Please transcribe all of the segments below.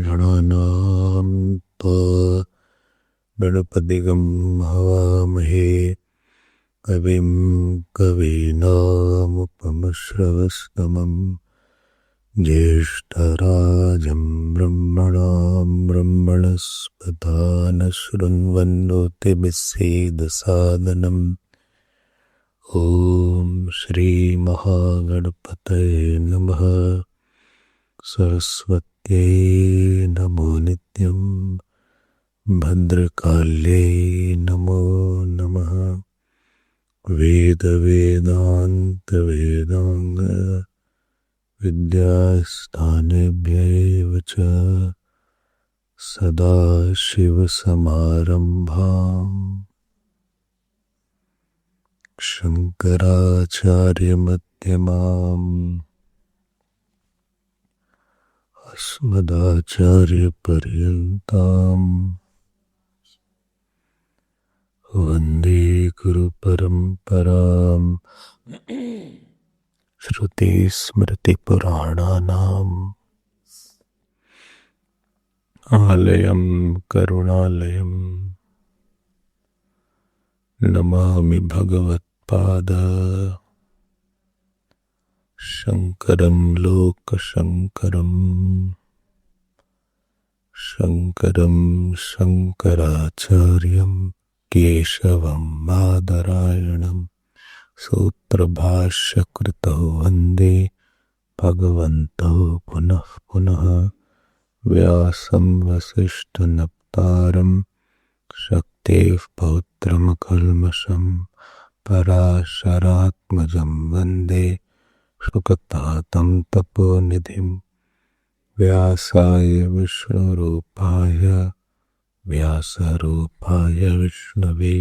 गणानां त्वा गणपतिगं हवामहे कविं कवीनामुपमश्रवस्तमं ज्येष्ठराजं ब्रह्मणां ब्रह्मणस्पता न शृण्वन्नोतिभिस्सीदसादनम् ॐ श्रीमहागणपतये नमः। सरस्वत्यै नमो नित्यं भद्रकाल्यै नमो नमः। वेदवेदान्तवेदाङ्ग विद्यास्थानेभ्यैव च सदाशिवसमारम्भाम् शङ्कराचार्यमध्यमाम् अस्मदाचार्यपर्यन्ताम् वन्दे गुरुपरम्पराम्। श्रुतिस्मृतिपुराणानाम् आलयं करुणालयं नमामि भगवत्पाद शङ्करं लोकशङ्करं शङ्करं शङ्कराचार्यं केशवं बादरायणं सूत्रभाष्यकृतौ वन्दे भगवन्तौ पुनः पुनः। व्यासं वसिष्ठनप्तारं शक्तेः पौत्रमकल्मषं पराशरात्मजं वन्दे सुकतातं तपोनिधिं। व्यासाय विष्णुरूपाय व्यासरूपाय विष्णवे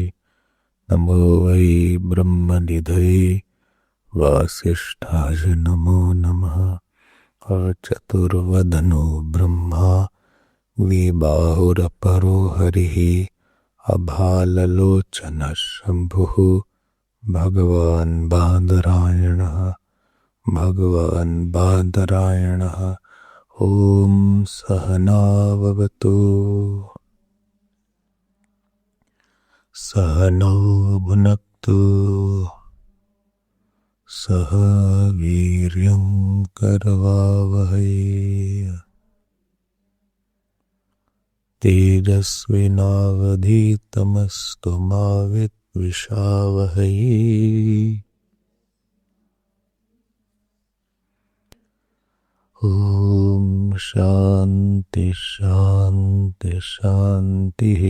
नमो वै ब्रह्मनिधये वासिष्ठाय नमो नमः। चतुर्वदनो ब्रह्मा द्विबाहुरपरो हरिः अभाललोचनः शम्भुः भगवान् बादरायणः ॐ सहनाववतु सहनौ भुनक्तु सह वीर्यं करवावहै तेजस्विनावधीतमस्तु मा विद्विषावहै। ॐ शान्ति शान्ति शान्तिः।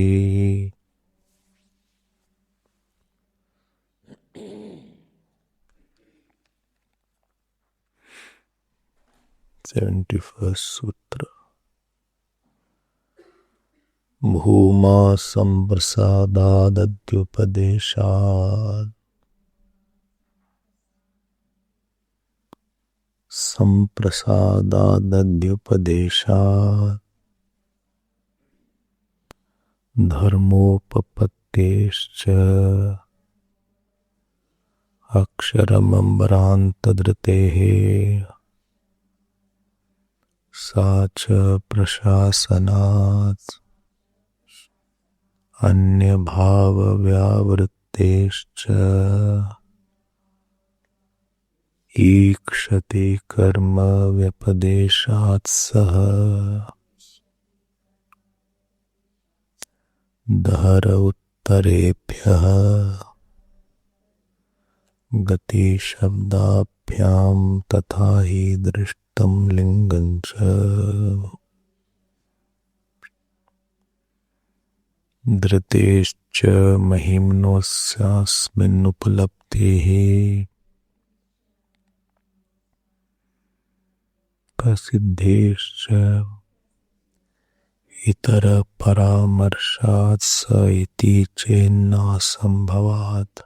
सूत्र भूमा संप्रसादादद्युपदेशात् धर्मोपपत्तेश्च अक्षरमम्बरान्तधृतेः सा च प्रशासनात् अन्यभावव्यावृत्तेश्च ईक्षते कर्म व्यपदेशात् सह दहर उत्तरेभ्यः गतिशब्दाभ्यां तथा हि दृष्टं लिंगं च धृतेश्च महिम्नोऽस्यास्मिन्नुपलब्धेः प्रसिद्धेश्च इतर परामर्शात् स इति चेन्नासंभवात्।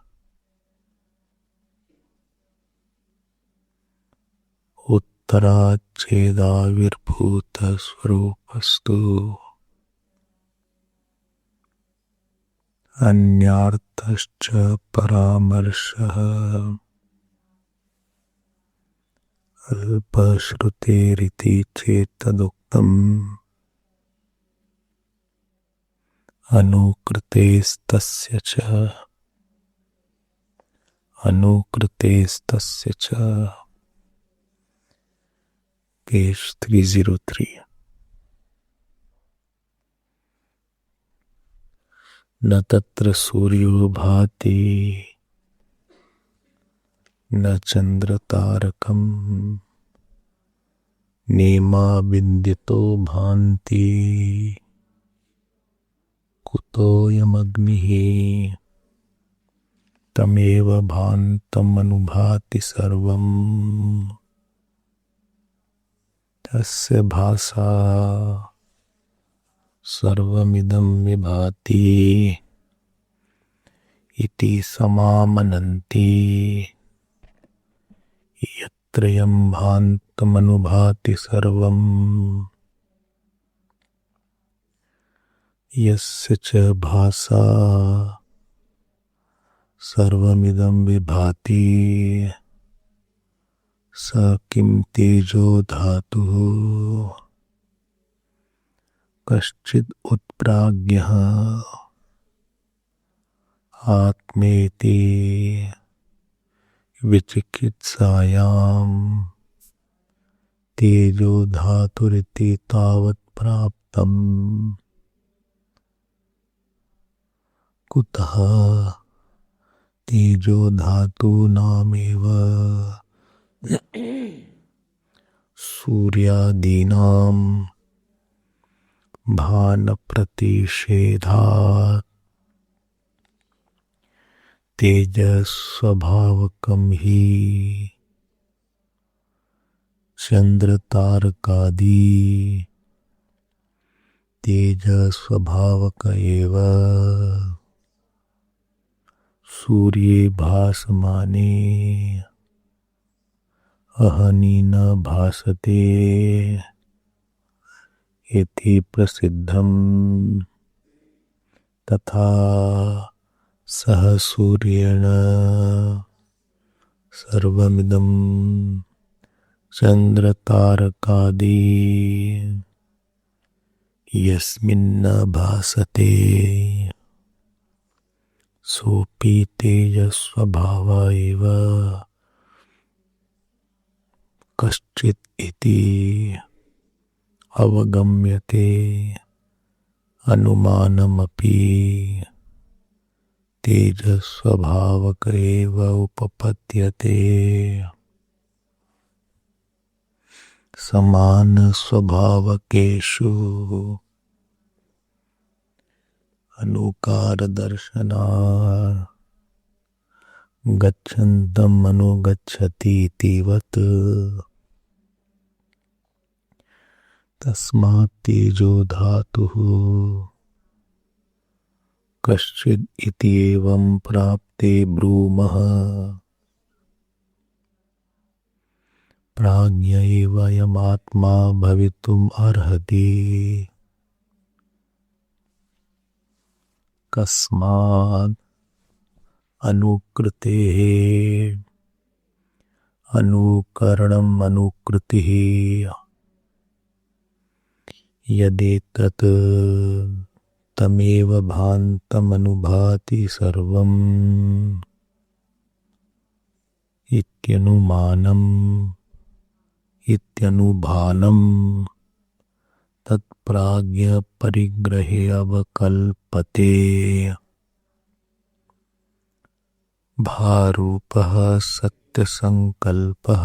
उत्तराच्छेदाविर्भूत स्वरूपस्तु अन्यार्थश्च परामर्शः अल्पश्रुतेरिति चेत्तदुक्तम् अनुकृतेस्तस्य च पेज 303। न तत्र सूर्यो भाति न चन्द्रतारकम् नेमा विद्युतो भान्ति कुतोऽयमग्निः तमेव भान्तमनुभाति सर्वम् तस्य भासा सर्वमिदं विभाति इति समामनन्ति यत्त्रयं भान्तमनुभाति सर्वम् यस्य च भासा सर्वमिदं विभाति स किं तेजो धातुः कश्चिद् उत्प्राज्ञः आत्मेति विचिकित्सायां तेजो धातुरिति तावत् प्राप्तम्। कुतः तेजो धातूनामेव सूर्यादीनां भानप्रतिषेधात् तेजस्स्वभावकं हि चन्द्रतारकादि तेजस्स्वभावक एव सूर्ये भासमाने अहनि न भासते इति प्रसिद्धम्। तथा सह सूर्येण सर्वमिदं चन्द्रतारकादि यस्मिन्न भासते सोऽपि तेजस्स्वभाव एव कश्चित् इति अवगम्यते अनुमानमपि तेजस्स्वभावक एव उपपद्यते। समानस्वभावकेषु अनुकारदर्शनात् गच्छन्तम् अनुगच्छति इतिवत् तस्मात् तेजो धातुः कश्चिद् इति एवं प्राप्ते ब्रूमः प्राज्ञ एव अयमात्मा भवितुम् अर्हति। कस्मात् अनुकृतेः अनुकरणम् अनुकृतिः यदेतत् तमेव भान्तमनुभाति सर्वम् इत्यनुमानम् इत्यनुभानम् तत्प्राज्ञ परिग्रहे अवकल्पते। भारूपः सत्यसंकल्पः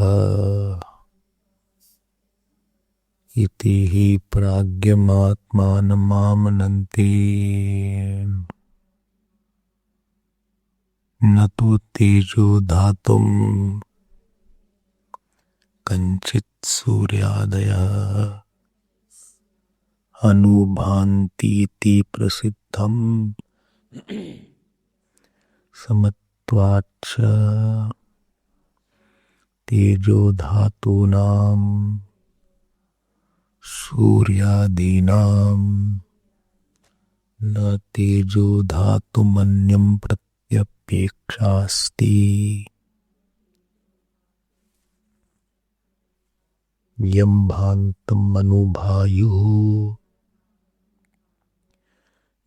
इति हि प्राज्ञमात्मानमामनन्ति। न तु तेजो धातुम् कञ्चित् सूर्यादयः अनुभान्तीति प्रसिद्धम् समत्वाच्च तेजोधातूनां सूर्यादीनां न तेजोधातुमन्यं प्रत्यपेक्षास्ति यं भान्तम् अनुभायुः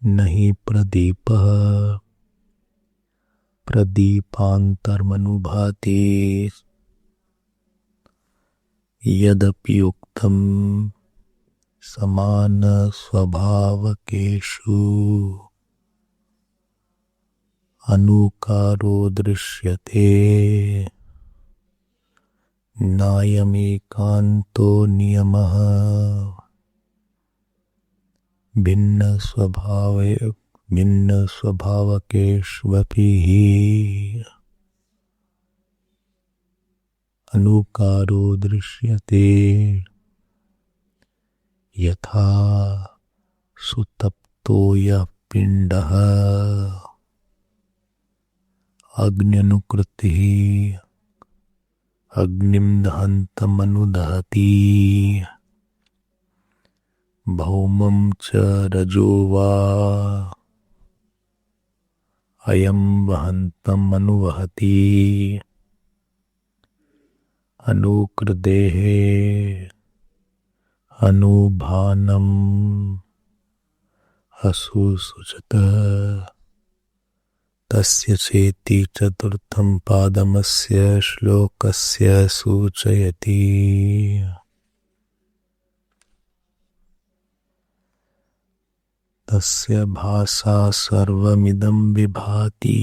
न हि प्रदीपः प्रदीपान्तरमनुभाति यदपि उक्तं समानस्वभावकेषु अनुकारो दृश्यते नायमेकान्तो नियमः भिन्नस्वभावकेष्वपि अनुकारो दृश्यते यथा सुतप्तो यः पिण्डः अग्न्यनुकृतिः अग्निं दहन्तमनुदहति भौमं च रजो वा अयं वहन्तम् अनुवहति अनुकृतेः अनुभानम् असुसुचत तस्य चेति चतुर्थं पादमस्य श्लोकस्य सूचयति तस्य भासा सर्वमिदं विभाति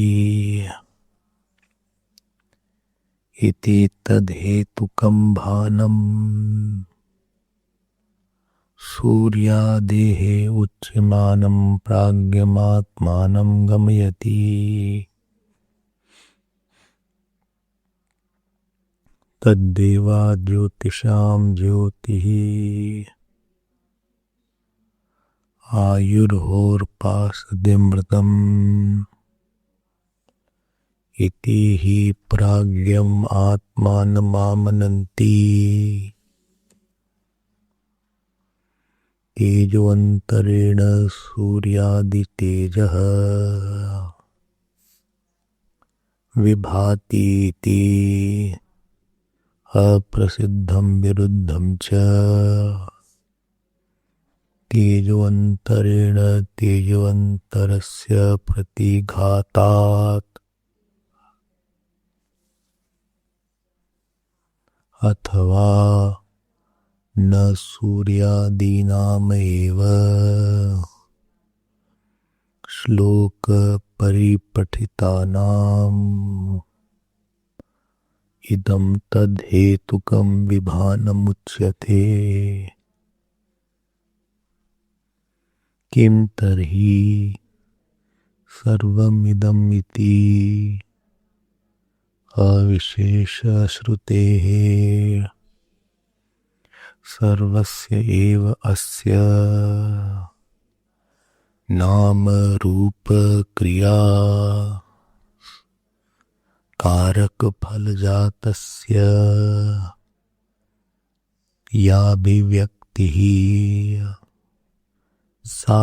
इति तद्धेतुकं भानं सूर्यादेः उच्यमानं प्राज्ञमात्मानं गमयति तद्देवा ज्योतिषां ज्योतिः आयुर्होर्पासदमृतम् इति हि प्राज्ञम् आत्मानमामनन्ति तेजोऽन्तरेण सूर्यादितेजः विभातीति अप्रसिद्धं विरुद्धं च तेजोऽन्तरेण तेजोऽन्तरस्य प्रतिघातात् अथवा न सूर्यादीनामेव श्लोक परिपठितानाम् इदं तद्धेतुकं विभानमुच्यते किं तर्हि सर्वमिदम् इति अविशेषश्रुतेः सर्वस्य एव अस्य नाम रूप क्रिया कारक फलजातस्य याभिव्यक्तिः सा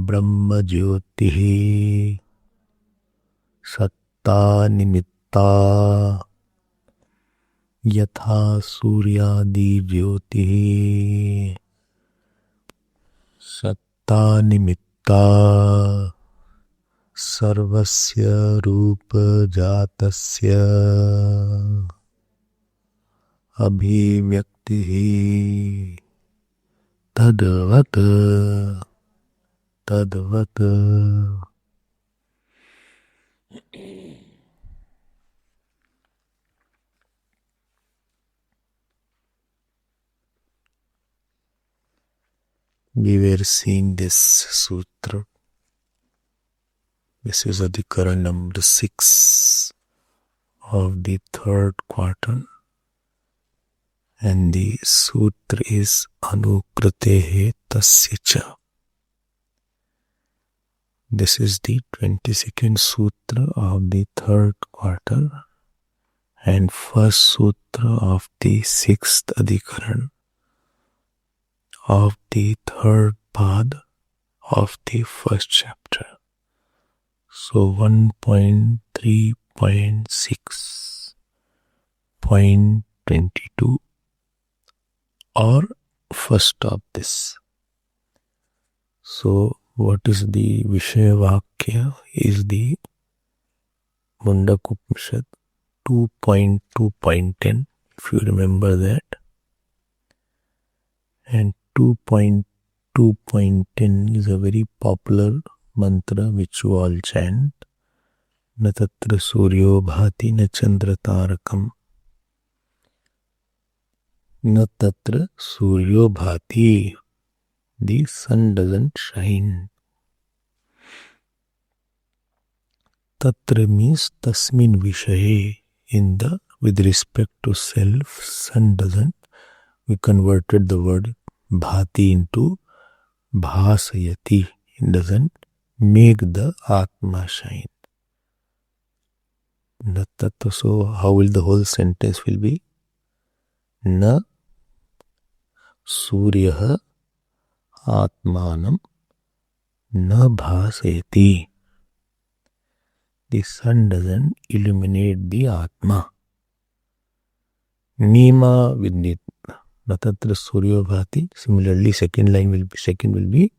ब्रह्म ज्योतिः सत्ता निमित्ता यथा सूर्यादि ज्योतिः सत्ता निमित्ता सर्वस्य रूप जातस्य अभिव्यक्तिः तद्वत् we were seeing this sutra. This is Adhikara number 6 of the third quarter, and the sutra is Anukrutehe Tasya Cha. This is the 22nd sutra of the third quarter and first sutra of the sixth adhikaran of the third pad of the first chapter. So 1.3.6.22 or first of this. So what is the Vishaya Vakya is the Mundak Upanishad 2.2.10, if you remember that. And 2.2.10 is a very popular mantra which you all chant. Na tatra suryo bhati na chandra tarakam. Na tatra suryo bhati. The sun doesn't shine. Tatra means tasmin vishaye. In the, with respect to self, sun doesn't. We converted the word bhati into bhasayati. It doesn't make the Atma shine. Na tatra, so how will the whole sentence will be? Na suryaha atmanam na bhasayati. The sun doesn't illuminate the Atma. Nima vidnit. Na tatra suryo bhati. Similarly, second will be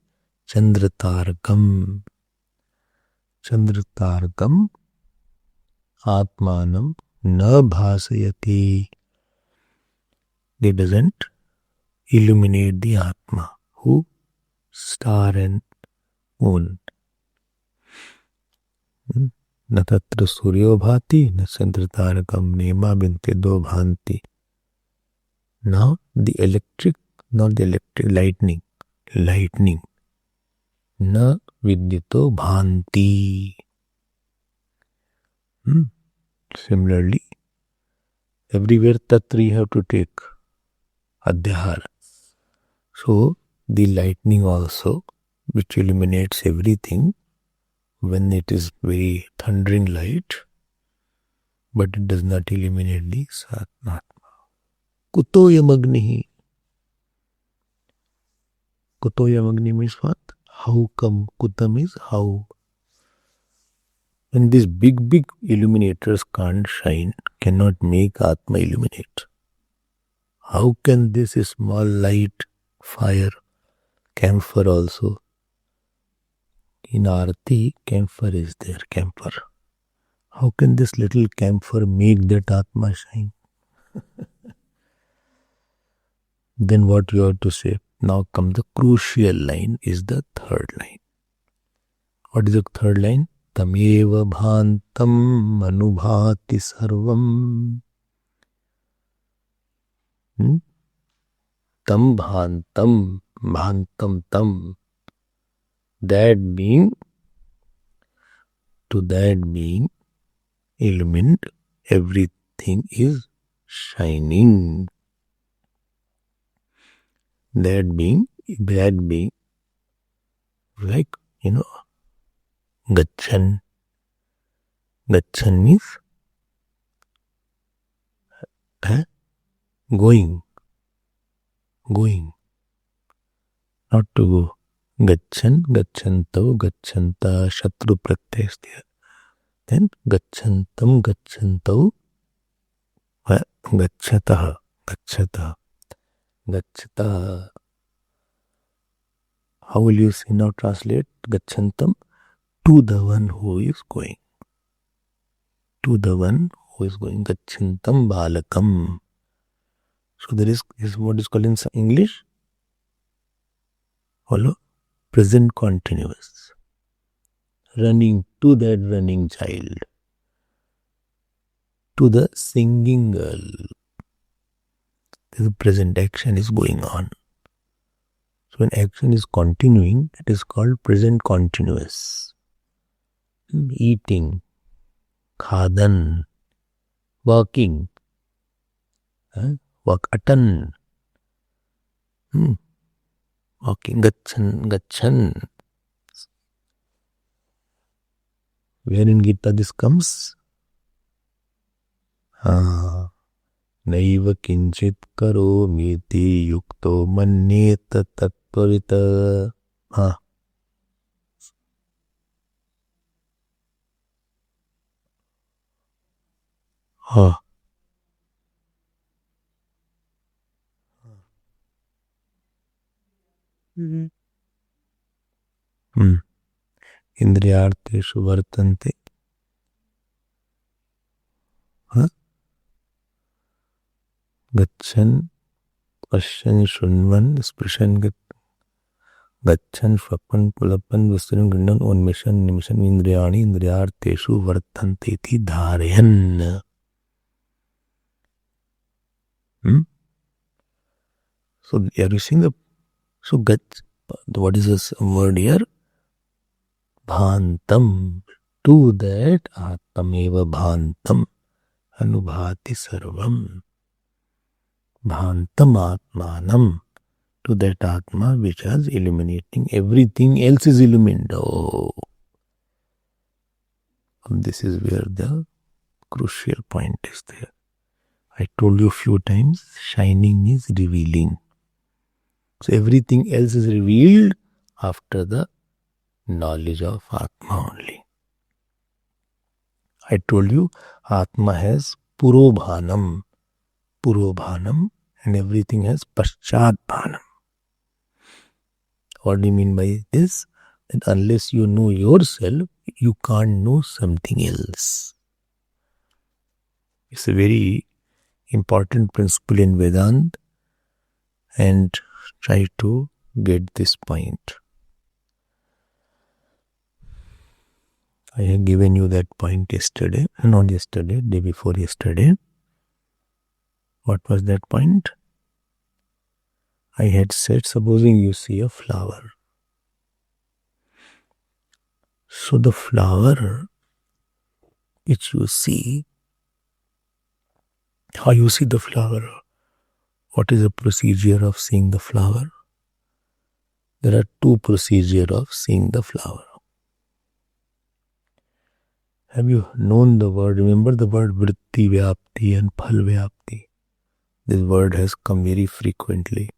Chandra tarakam. Chandra tarakam atmanam na bhasayati. They doesn't illuminate the Atma. Who? Star and moon. Na tatra suryo bhati, na chandra tarakam nema binte do bhanti. Now the electric, not the electric, lightning. Na vidyito bhanti. Similarly, everywhere tatra you have to take adhyahara. So the lightning also, which illuminates everything when it is very thundering light, but it does not illuminate the Satmatma. Kuto yamagnihi. Kuto yamagni means what? How come? Kuta means how. When these big illuminators can't shine, cannot make Atma illuminate. How can this small light, fire, camphor also? In Arati, camphor is there, camphor. How can this little camphor make that Atma shine? Then what you have to say? Now come the crucial line, is the third line. What is the third line? Tameva bhantam anubhati sarvam. Tam bhantam, bhantam tam. That being, to that being illumined, everything is shining. That being, like, Gachan. Gachan means going. Not to go. Gachan, gachanto, gachanta, shatru pratyay is there. Then gachantam, gachanto, gachataha. How will you say now translate gachantam? To the one who is going. To the one who is going. Gachantam balakam. So there is what is called in English? Follow? Present continuous. Running to that running child. To the singing girl. The present action is going on. So when action is continuing, it is called present continuous. Eating, khadan, walking. walk, atan. Walking, gachan. Where in Gita this comes? Naiva kinchit karomiti yukto manyeta tattvavita. Indriyarteshu vartante. Gachan, Pashyan, Shunvan, Sprishan, Gachan, Shvapan, Pulapan, Visturan, Grindan, Onmishan, Nimishan, Indriyani, Indriyarteshu vartante iti dharayan. So, are you seeing what is this word here? Bhantam. To that, Atmeva Bhantam. Anubhati Sarvam. Bhantam Atmanam. To that Atma which is illuminating everything else is illumined. This is where the crucial point is there. I told you a few times, shining is revealing. So everything else is revealed after the knowledge of Atma only. I told you Atma has Purobhanam, and everything has Paschatbhanam. What do you mean by this? That unless you know yourself, you can't know something else. It's a very important principle in Vedanta, and try to get this point. I have given you that point yesterday, not yesterday, day before yesterday. What was that point? I had said, supposing you see a flower. So the flower which you see, how you see the flower? What is the procedure of seeing the flower? There are two procedures of seeing the flower. Have you known the word? Remember the word vritti vyapti and phal vyapti. This word has come very frequently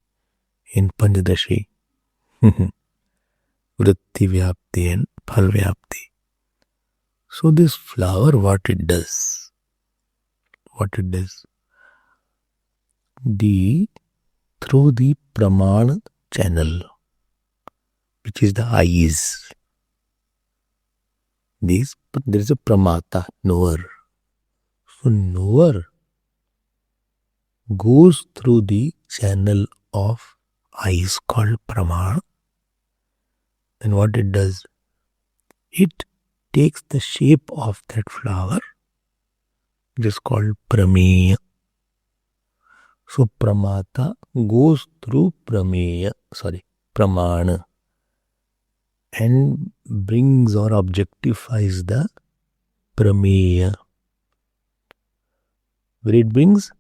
in Panchadashi. Vritti vyapti and phal vyapti. So this flower, what it does? Through the Praman channel, which is the eyes. There is a Pramata, knower. So knower goes through the channel of eyes called Praman. And what it does? It takes the shape of that flower, which is called Prameya. So Pramata goes through Pramana, and brings or objectifies the Prameya. Where it brings?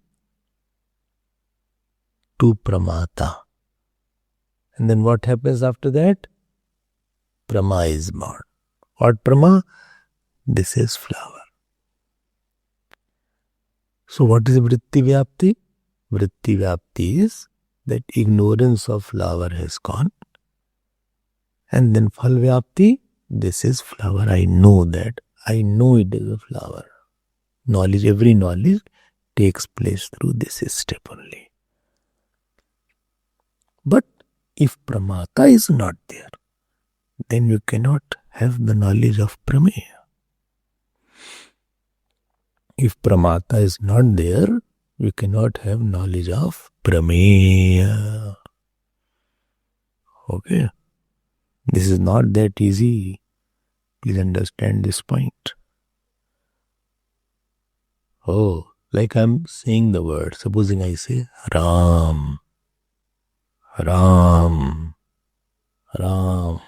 To Pramata. And then what happens after that? Prama is born. What Prama? This is flower. So what is Vritti Vyapti? Vritti Vyapti is that ignorance of flower has gone. And then Phal Vyapti, this is flower. I know that. I know it is a flower. Knowledge, every knowledge takes place through this step only. But if Pramata is not there, then you cannot have the knowledge of Prameya. If Pramata is not there, you cannot have knowledge of Prameya. Okay? This is not that easy. Please understand this point. Oh, like I'm saying the word. Supposing I say Ram. Ram. Ram.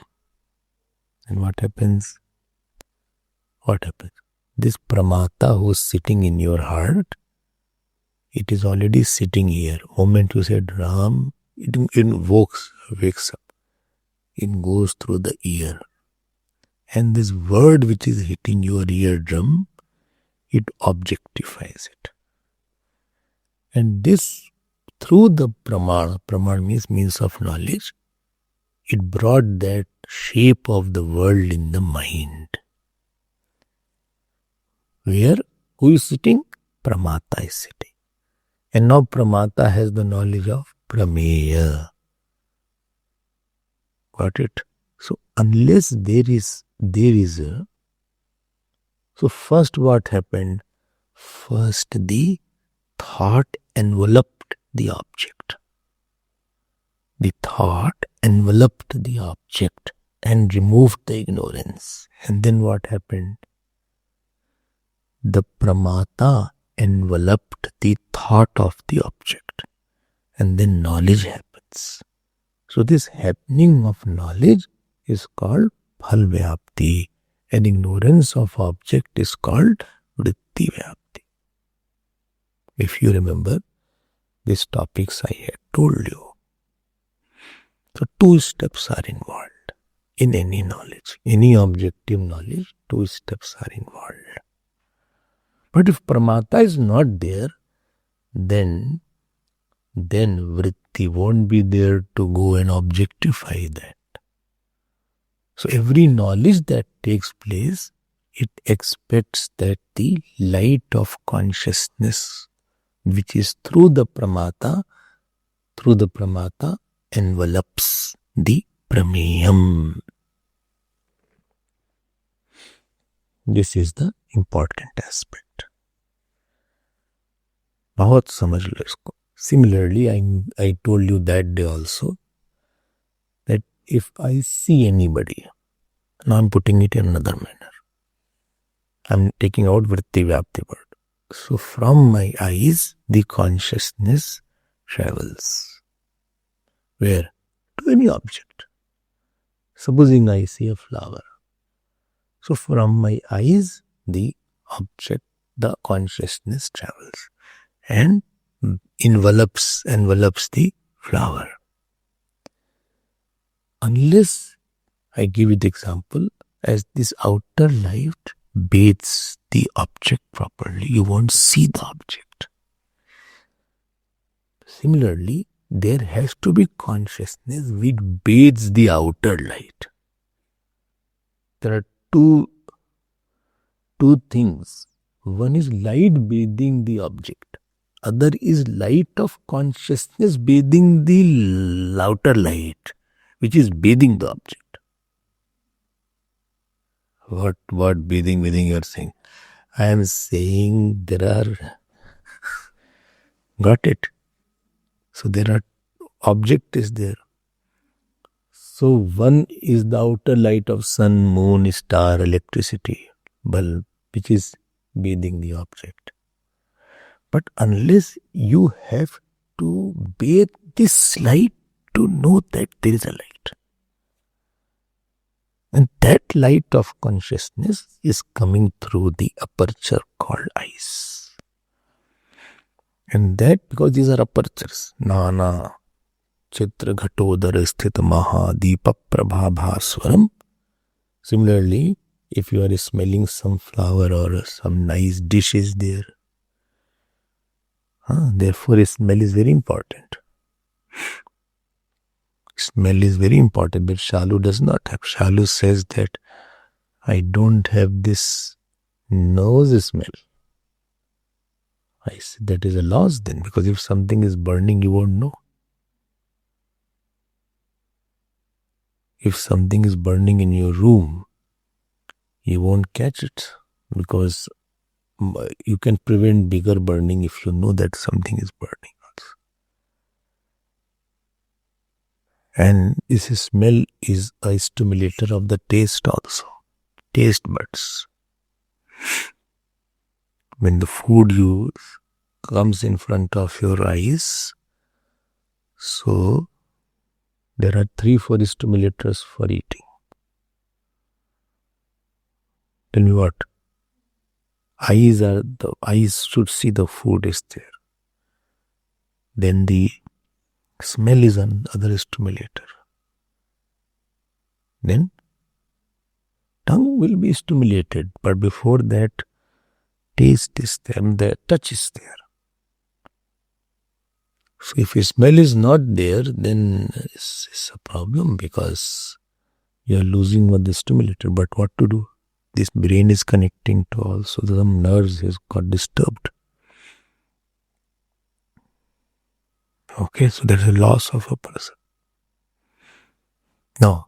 And what happens? What happens? This Pramata who is sitting in your heart It is already sitting here. Moment you said Ram, it wakes up. It goes through the ear. And this word which is hitting your eardrum, it objectifies it. And this, through the praman means of knowledge, it brought that shape of the world in the mind. Where who is sitting? Pramata is sitting. And now Pramata has the knowledge of Prameya. Got it? So unless there is a... So first what happened? First the thought enveloped the object. The thought enveloped the object and removed the ignorance. And then what happened? The Pramata enveloped the thought of the object. And then knowledge happens. So this happening of knowledge is called Phal Vyapti. And ignorance of object is called Vritti Vyapti. If you remember, these topics I had told you. So 2 steps are involved in any knowledge. Any objective knowledge, 2 steps are involved. But if Pramata is not there, then Vritti won't be there to go and objectify that. So every knowledge that takes place, it expects that the light of consciousness, which is through the Pramata, envelops the Prameyam. This is the important aspect. बहुत समझ लो इसको. Similarly, I told you that day also that if I see anybody, now I'm putting it in another manner. I'm taking out Vritti Vyapti word. So from my eyes, the consciousness travels. Where? To any object. Supposing I see a flower. So from my eyes, the object, the consciousness travels and envelops the flower. Unless I give you the example, as this outer light bathes the object properly, you won't see the object. Similarly, there has to be consciousness which bathes the outer light. There are two things. One is light bathing the object. Other is light of consciousness bathing the outer light, which is bathing the object. What bathing you are saying? I am saying there are... Got it? So there are... Object is there. So one is the outer light of sun, moon, star, electricity, bulb, which is bathing the object. But unless you have to bathe this light to know that there is a light. And that light of consciousness is coming through the aperture called eyes. And that, because these are apertures, Nana, Chitra Ghatodar Sthita Maha Deepa Prabha Bhaswaram. Similarly, if you are smelling some flower or some nice dish is there, therefore smell is very important. Smell is very important, but Shalu does not have. Shalu says that I don't have this nose smell. I said that is a loss then, because if something is burning, you won't know. If something is burning in your room, you won't catch it, because you can prevent bigger burning if you know that something is burning also. And this smell is a stimulator of the taste also. Taste buds. When the food comes in front of your eyes, so there are 3-4 stimulators for eating. Tell me what? Eyes should see the food is there. Then the smell is another stimulator. Then tongue will be stimulated, but before that, taste is there, the touch is there. So if a smell is not there, then it's a problem because you are losing what the stimulator. But what to do? This brain is connecting to also some nerves has got disturbed. Okay, so there's a loss of a person. Now,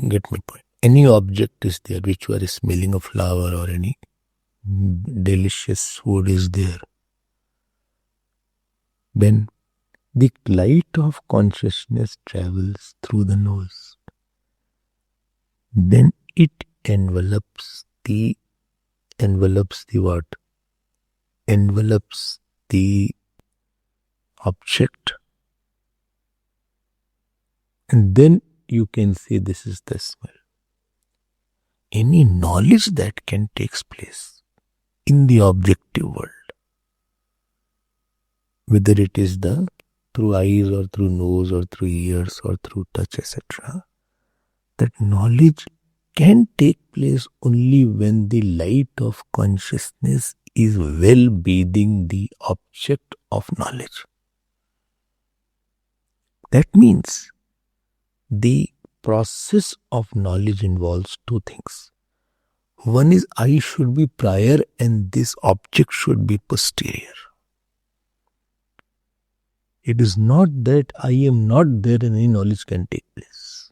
get my point. Any object is there which you are smelling a flower or any delicious food is there. Then the light of consciousness travels through the nose. Then it envelops the what? Envelops the object. And then you can say this is the smell. Any knowledge that can take place in the objective world, whether it is through eyes or through nose or through ears or through touch, etc., that knowledge can take place only when the light of consciousness is well bathing the object of knowledge. That means the process of knowledge involves two things. One is I should be prior and this object should be posterior. It is not that I am not there and any knowledge can take place.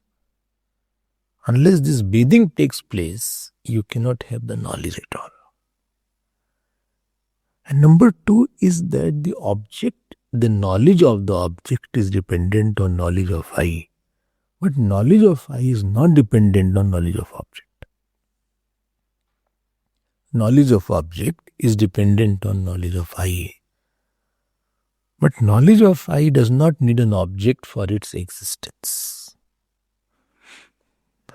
Unless this bathing takes place, you cannot have the knowledge at all. And number two is that the object, the knowledge of the object is dependent on knowledge of I. But knowledge of I is not dependent on knowledge of object. Knowledge of object is dependent on knowledge of I. But knowledge of I does not need an object for its existence.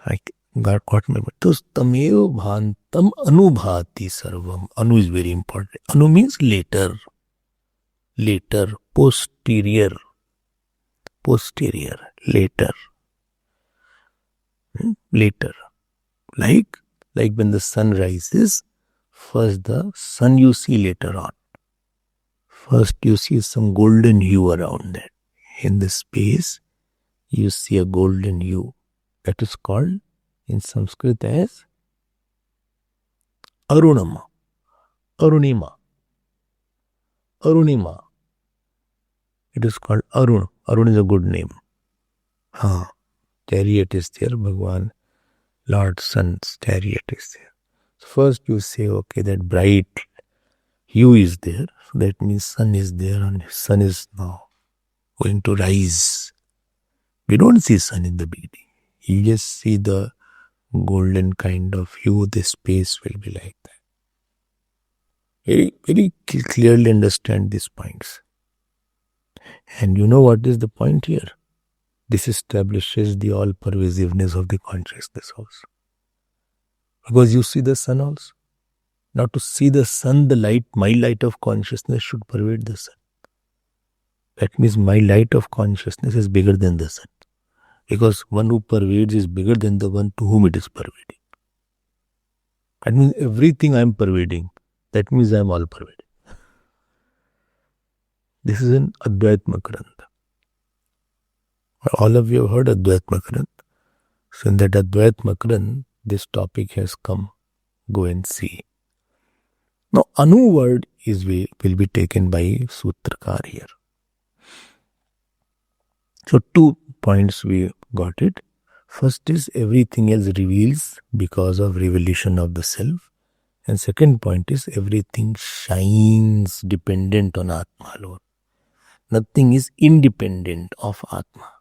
I got my point. So, tamev bhantam anubhati sarvam. Anu is very important. Anu means later. Later. Posterior. Posterior. Later. Later. Like when the sun rises, first the sun you see later on. First you see some golden hue around that. In the space, you see a golden hue. That is called in Sanskrit as Arunama. Arunima. Arunima. It is called Arun. Arun is a good name. Chariot is there. Bhagwan, Lord Sun's chariot is there. So first you say, okay, that bright hue is there. So that means sun is there and sun is now going to rise. We don't see sun in the beginning. You just see the golden kind of hue. The space will be like that. Very, very clearly understand these points. And you know what is the point here? This establishes the all-pervasiveness of the consciousness also. Because you see the sun also. Now to see the sun, the light, my light of consciousness should pervade the sun. That means my light of consciousness is bigger than the sun. Because one who pervades is bigger than the one to whom it is pervading. That means everything I am pervading. That means I am all pervading. This is in Advaita Makaranta. All of you have heard Advaita Makaranta. So in that Advaita Makaranta, this topic has come. Go and see. Now, Anu word will be taken by Sutrakar here. So 2 points we got it. First is everything else reveals because of revelation of the self. And second point is everything shines dependent on Atma alone. Nothing is independent of Atma.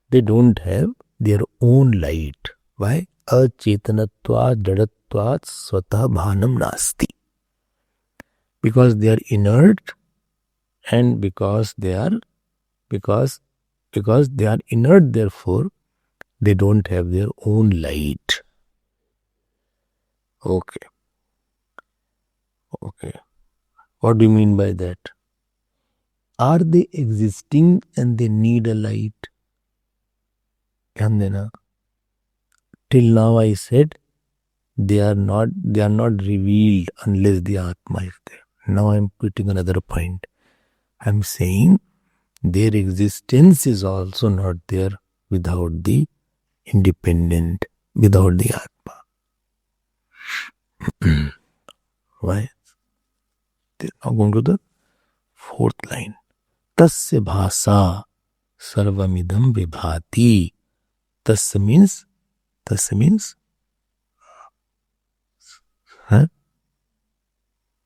They don't have their own light. Why? Acetanatvat jadatvat swatah bhanam nasti. Because they are inert and because they are inert, therefore they don't have their own light. Okay. What do you mean by that? Are they existing and they need a light? ध्यान देना. Till now I said they are not revealed unless the Atma is there. Now I am putting another point. I am saying their existence is also not there without the independent, without the Atma. Why? Now going to the fourth line. Tasya bhasa sarvamidam vibhati. Tasya means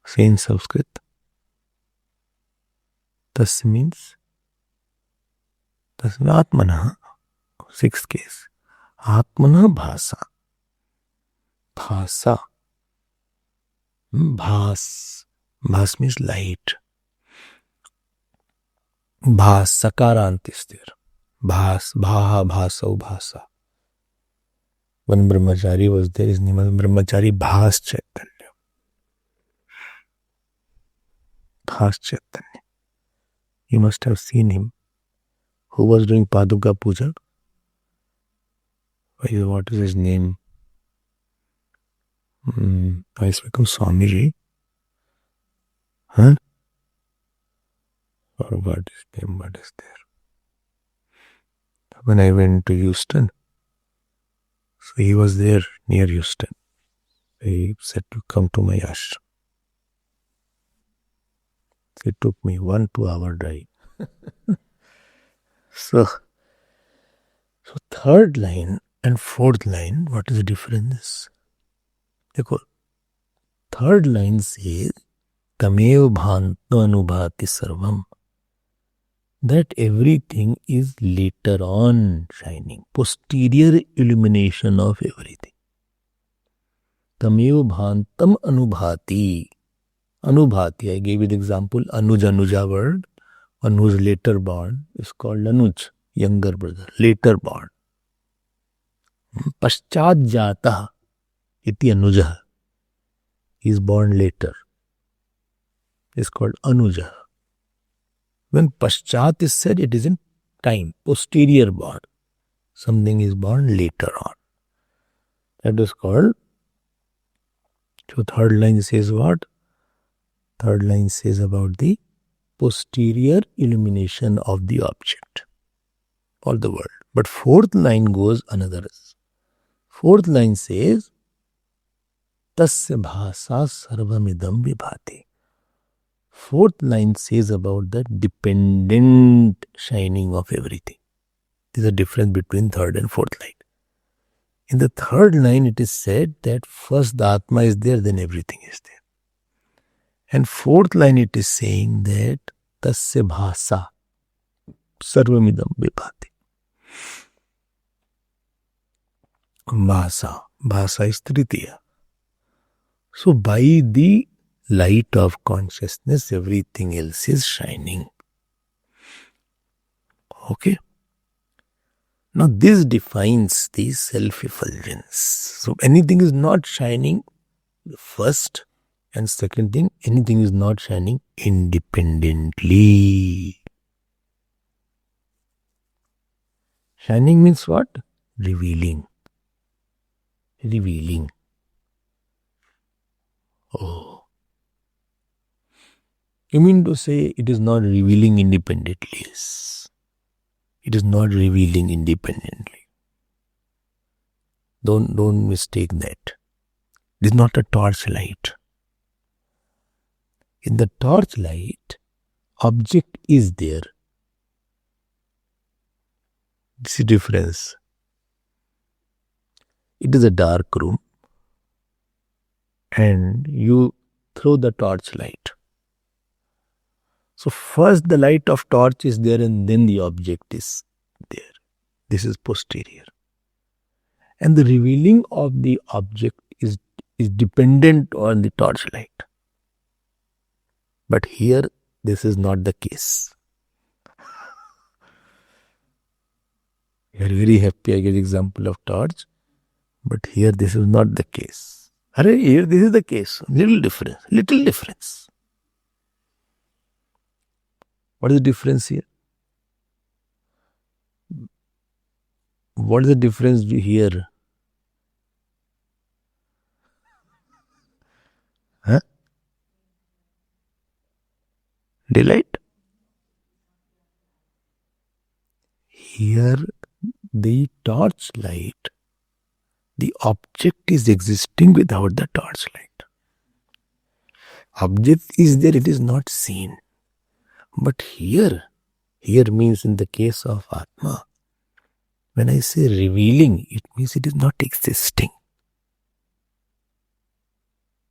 say in Sanskrit. Tasya means Atmana. Sixth case. Atmana bhasa. Bhasa. Bhas. Bhas means light. Bhas. Sakarant is there. Bhas. Bhaha. Bhasau. Bhasa. One brahmachari was there. His name was Brahmachari Bhas Chaitanya. Bhas Chaitanya. You must have seen him. Who was doing Paduka Puja? What is his name? I become Swamiji. Huh? Or what is his name? What is there? When I went to Houston, so he was there near Houston. He said to come to my ashram. It took me 1-2 hour drive. So third line and fourth line, what is the difference? Third line says, Tamev bhanto anubhati sarvam. That everything is later on shining. Posterior illumination of everything. Tamev bhantam anubhati. Anubhati, I gave you the example, Anuja word. One who is later born is called Anuj, younger brother, later born. Paschat jata iti Anuja. He is born later. Is called Anuja. When Paschat is said, it is in time, posterior born. Something is born later on. That is called. So third line says what? Third line says about the posterior illumination of the object or the world. But fourth line goes another. Fourth line says, Tasya bhasa sarvamidam vibhati. Fourth line says about the dependent shining of everything. There is a difference between third and fourth line. In the third line, it is said that first the Atma is there, then everything is there. And fourth line, it is saying that Tasya bhasa sarvamidam vibhati. Bhasa is tritiya. So by the light of consciousness, everything else is shining. Okay. Now this defines the self-effulgence. So anything is not shining, first, and second thing, anything is not shining independently. Shining means what? Revealing. Oh. You mean to say it is not revealing independently? Yes. It is not revealing independently. Don't mistake that. It is not a torchlight. In the torchlight, object is there. This is the difference. It is a dark room and you throw the torchlight. So first the light of torch is there and then the object is there. This is posterior. And the revealing of the object is dependent on the torchlight. But here this is not the case. You are very happy I give example of torch. But here this is not the case. Here this is the case. Little difference. What is the difference here? What is the difference here? Huh? Daylight? Here, the torchlight, the object is existing without the torchlight. Object is there, it is not seen. But here means in the case of Atma, when I say revealing, it means it is not existing.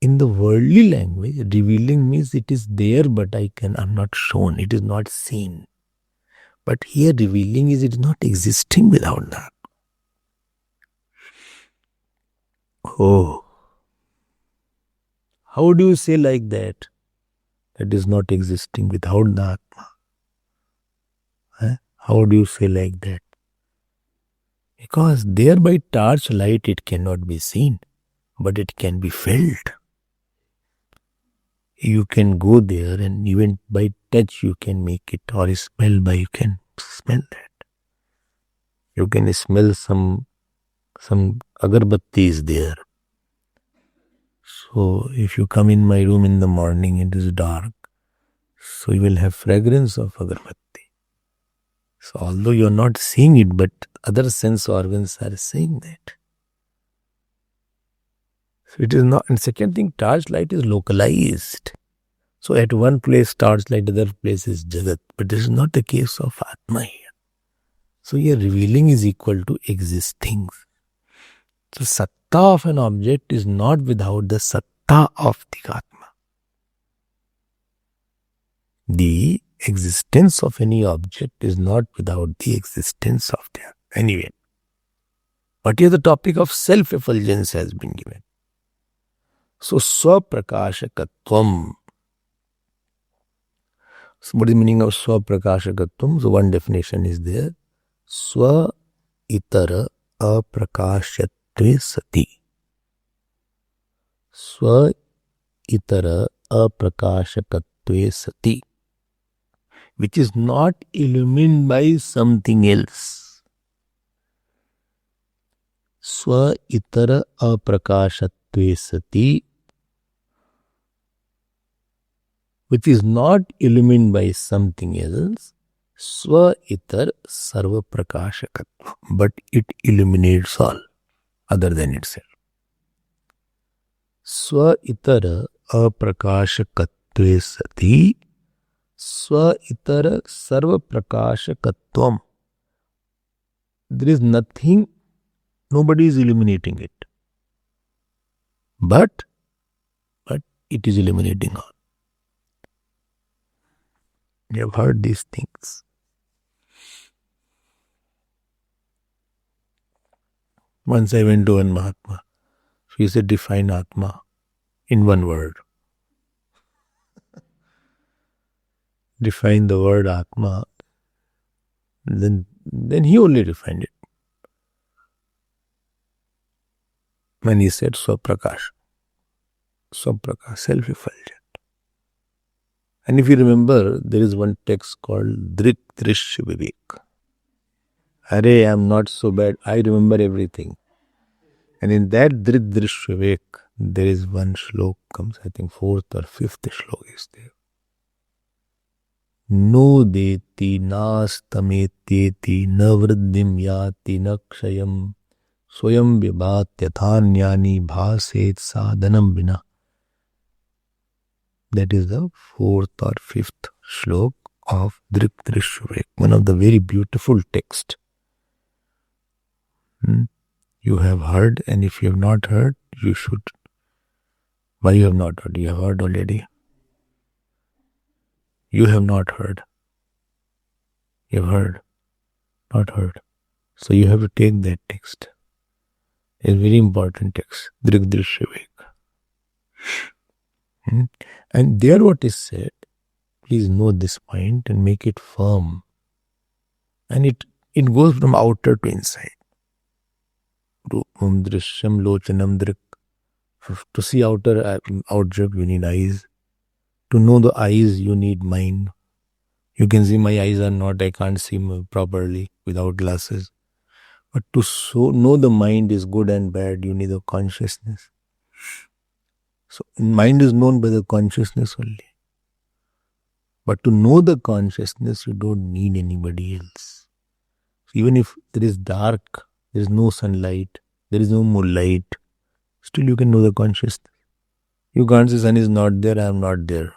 In the worldly language, revealing means it is there, but I'm not shown, it is not seen. But here revealing is it is not existing without that. Oh, how do you say like that? That is not existing without the Atma. How do you say like that? Because there by torchlight it cannot be seen, but it can be felt. You can go there and even by touch you can make it, or smell by you can smell that. You can smell some agarbatti is there. So if you come in my room in the morning, it is dark, so you will have fragrance of agarbatti. So although you are not seeing it, but other sense organs are saying that. So it is not. And second thing, torchlight is localized. So at one place torchlight, other place is Jagat. But this is not the case of Atma here. So here revealing is equal to existing. So satta of an object is not without the satta of the Atma. The existence of any object is not without the existence of the Atma. Anyway, but here the topic of self-effulgence has been given. So swaprakashakatvam. So what is the meaning of swaprakashakatvam? So one definition is there. Swa itara aprakashatve sati. Swa itara aprakashakatve sati. Which is not illumined by something else. Swa itara aprakashatve sati, which is not illumined by something else. Swa itar sarva prakashakatva, but it illuminates all other than itself. Swa itara aprakashakatve sati. Swa itara sarva prakashakatvam. There is nothing, nobody is illuminating it. But it is illuminating all. You have heard these things. Once I went to one Mahatma. So he said, define Atma in one word. Define the word Atma. Then he only defined it. When he said Swaprakash. Swaprakash, self-effulgent. And if you remember, there is one text called Drik Drish Vivek. Arey, I am not so bad. I remember everything. And in that Drik Drish Vivek, there is one shlok comes, I think 4th or 5th shlok is there. No deti nastameteti navriddhim yati nakshayam swayam vibhat yathanyani bhaset sadhanam vina. That is the 4th or 5th shlok of Drik Drish Vivek, one of the very beautiful texts. You have heard, and if you have not heard, you should. Why you have not heard? You have heard already. You have not heard. You have heard, not heard. So you have to take that text. It's a very important text, Drik Drish Vivek. And there what is said, please know this point and make it firm. And it goes from outer to inside. Rupam drishyam lochanam drik. To see object, you need eyes. To know the eyes, you need mind. You can see my eyes are not, I can't see properly without glasses. But to know the mind is good and bad, you need a consciousness. So mind is known by the consciousness only. But to know the consciousness, you don't need anybody else. So even if there is dark, there is no sunlight, there is no moonlight, still you can know the consciousness. You can't say sun is not there, I am not there.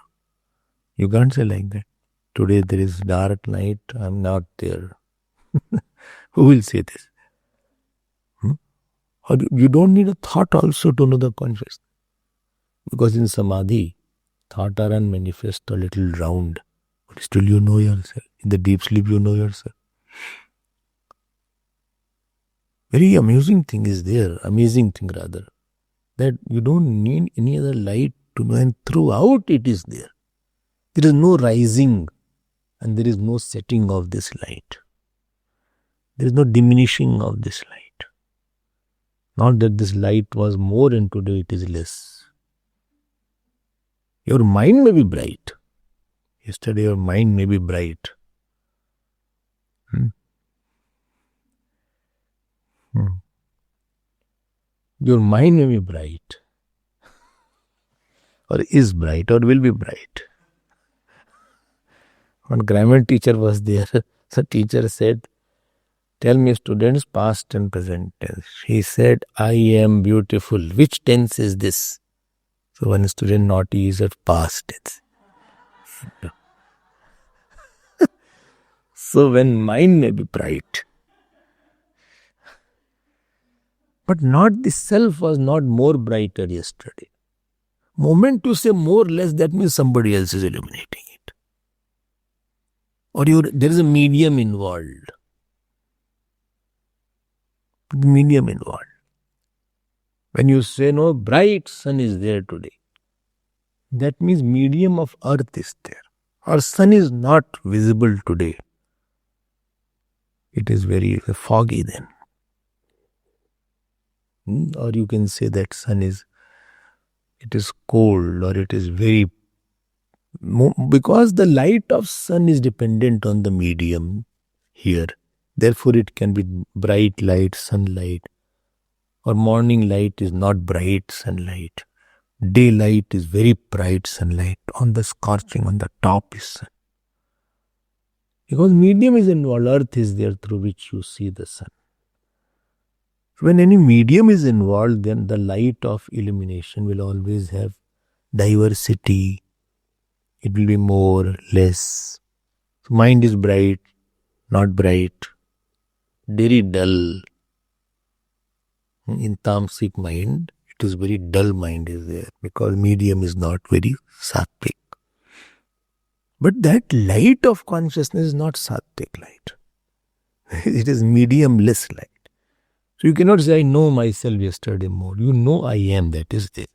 You can't say like that. Today there is dark night, I am not there. Who will say this? Or you don't need a thought also to know the consciousness. Because in samadhi, thought are unmanifest, a little round. But still you know yourself. In the deep sleep you know yourself. Very amazing thing rather. That you don't need any other light to know, and throughout it is there. There is no rising and there is no setting of this light. There is no diminishing of this light. Not that this light was more and today it is less. Your mind may be bright. Yesterday your mind may be bright. Your mind may be bright. Or is bright or will be bright. One grammar teacher was there. The teacher said, tell me students past and present tense. He said, I am beautiful. Which tense is this? So one student naughty is at past tense. So when mind may be bright, but not the self was not more brighter yesterday. Moment to say more or less, that means somebody else is illuminating it. Or there is a medium involved. Medium involved. When you say no, bright sun is there today, that means medium of earth is there. Or sun is not visible today. It is very foggy then. Or you can say that it is cold or it is very, because the light of sun is dependent on the medium here. Therefore it can be bright light, sunlight, or morning light is not bright sunlight. Daylight is very bright sunlight. On the scorching, on the top is sun. Because medium is involved, earth is there through which you see the sun. When any medium is involved, then the light of illumination will always have diversity. It will be more, less. So mind is bright, not bright, very dull. In tamasic mind, it is very dull mind is there because medium is not very sattvic. But that light of consciousness is not sattvic light. It is mediumless light. So you cannot say, I know myself yesterday more. You know I am, that is there.